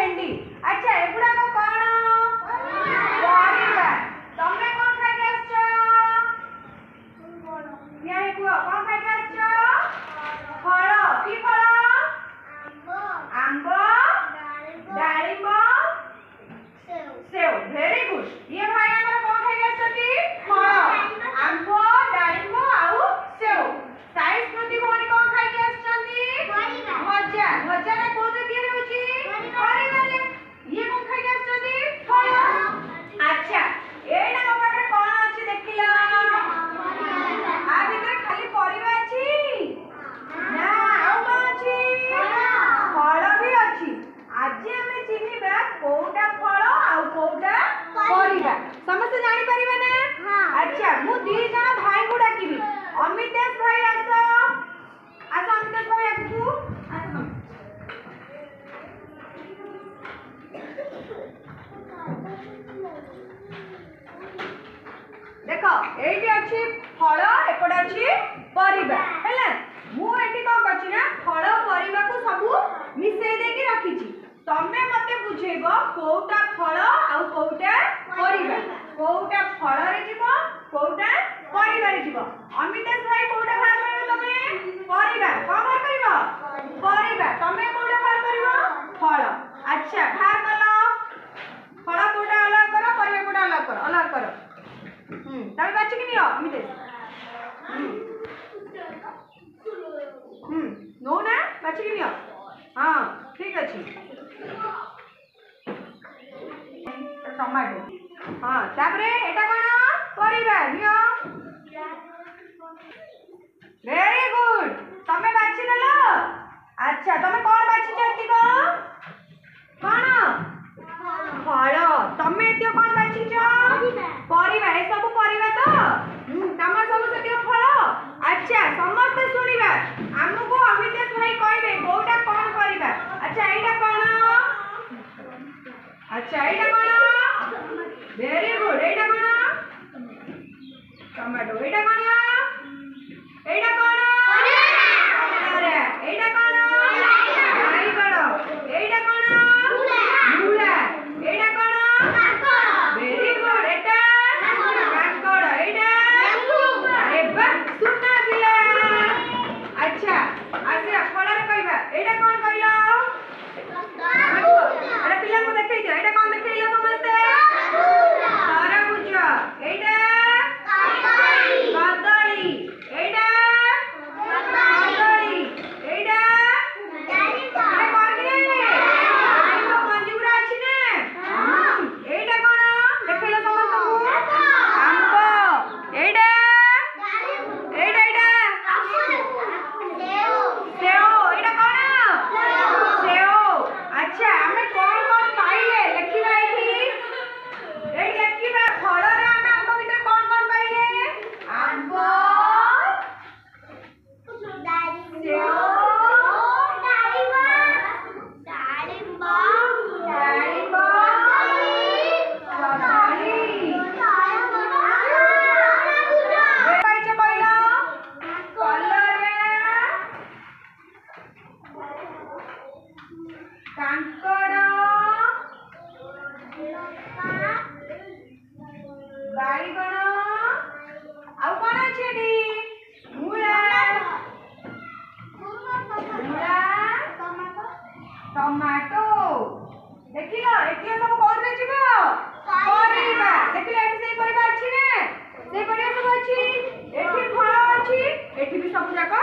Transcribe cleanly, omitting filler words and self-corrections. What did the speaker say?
भेंडी। अच्छा एगुड़ा को कौन परिबा तमे कौन खाइ आछो याही को कौन खाइ आछो फल की फल आंबो डालिम सेव वेरी गुड ये भाई हमर कौन खाइ आछती फल आंबो डालिम आउ सेव साइज प्रति भौणी कौन खाइ आछती भजा भजा रे कोते दिए होची परिबा रे ये कौन खाइ आछती फल। अच्छा एटा को पाखरे कोन अछि देखिला आ भीतर खाली परिबा अछि ना आउ कोन अछि फल भी अछि। आज हमें चिन्हिबा कोउटा फल आउ कोउटा परिबा समस्त जानि परिबा ना। अच्छा मु दी जण भाई को डाकिबी अमितेश भाई आसो आसो अमितेश भाई आगु आसो देखो एठी अछि फल एपड अछि परिबा हैला मु एठी को करछि ना फल परिबा को सबु मिसै दे के रखी छी तमे मते बुझेबो कोउटा फल आउ कोउटा परिबा कोउटा फल रे जीवो कोउटा परिबा रे जीवो। अमितेश भाई कोउटा भाग करबो तमे परिबा कोन भाग करबो परिबा तमे कोउटा भाग करबो फल। अच्छा भाग कलो फल कोउटा अलग करो परिबा कोउटा अलग करो तमे बाछि कि नियो अमितेश नो ना बाछि कि नियो हां ठीक अछि टमाटो हां तापरे एटा कोन परिबा नियो वेरी गुड तमे बाछि देलो। अच्छा तमे कोन बाछि छथि को कोन फल तमे एतियो कोन बाछि छ परिबा ए सब परिबा तो तमर सब सेतियो फल। अच्छा समस्त सुनिबा हमको अमितेश भाई कहबे कोउटा कोन परिबा। अच्छा एटा कोन अच्छा एटा कोन वेरी गुड एटा कोन टमाटो एटा कोन एटा कोन अरे एटा कोन बाईगण एटा कोन मूला एटा कोन वेरी गुड एटा काकड़ एटा अरे बा सुना दिला। अच्छा आसे फल रे कहबा एटा कोन कहलो एटा पिला को देखै दियो एटा कोन देखैलो समझते तरबूज एटा कदली एटा कदली एटा एटा कोन रे आइलो मंजूरा अछि ने एटा कोन देखैलो समझते आंबो एटा एटा एटा सेव एटा कोन सेव। अच्छा हमें कोन कोन पाइले लिखिबा एठी लिखिबा फल रे हमें आंबो भीतर कोन कोन पाइले आंबो सेव डालिम पाइछे पहिला कलर रे कांकड़ बाईगण आउ कोन अछि एठी मूला टमाटो देखिलो एठी सब कोन रे जीवो परिबा देखिलो एठी सेही परिबा अछि ने सेही परिबा सब अछि एठी फल अछि एठी भी सब जाका